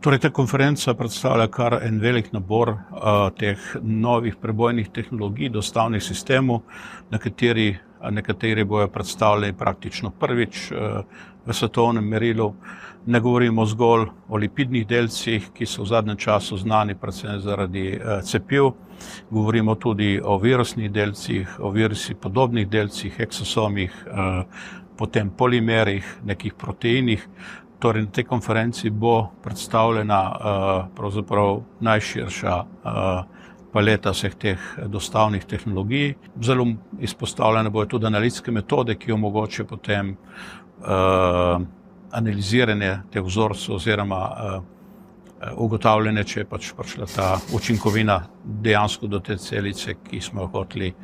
Torej, ta konferenca predstavlja kar en velik nabor teh novih prebojnih tehnologij, dostavnih sistemov, nekateri bojo predstavljeni praktično prvič v svetovnem merilu. Ne govorimo zgolj o lipidnih delcih, ki so v zadnjem času znani predvsem zaradi cepiv. Govorimo tudi o virusnih delcih, o virusi podobnih delcih, eksosomih, potem polimerih, nekih proteinih. Torej, na tej konferenci bo predstavljena pravzaprav najširša paleta vseh teh dostavnih tehnologij. Zelo izpostavljene bodo tudi analitske metode, ki omogočajo potem analiziranje teh vzorcev oziroma ugotavljanje, če je pač prišla ta učinkovina dejansko do te celice, ki smo jo hoteli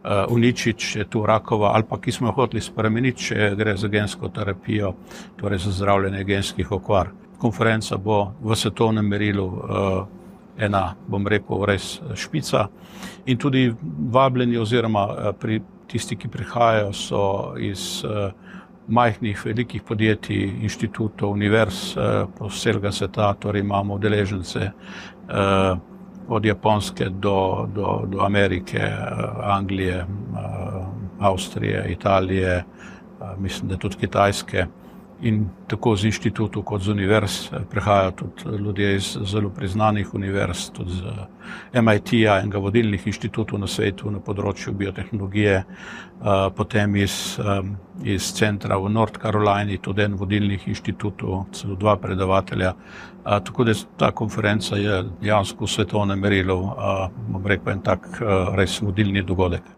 uničiti, če je tu rakova, ali pa ki smo jo hoteli spremeniti, če gre za gensko terapijo, torej za zdravljenje genskih okvar. Konferenca bo v svetovnem merilu ena, bom rekel, res špica in tudi vabljeni oziroma tisti, ki prihajajo, so iz majhnih, velikih podjetij, inštitutov, univerz po celega sveta, torej imamo udeležence od Japonske do Amerike, Anglije, Avstrije, Italije, mislim, da tudi Kitajske. In tako z inštitutov kot z univerz prihajajo tudi ljudje iz zelo priznanih univerz, tudi z MIT-ja, enega vodilnih inštitutov na svetu na področju biotehnologije, potem iz centra v North Carolini, tudi en vodilnih inštitutov, celo 2 predavatelja. Tako da ta konferenca je dejansko v svetovnem merilu, bom rekel, en tak res vodilni dogodek.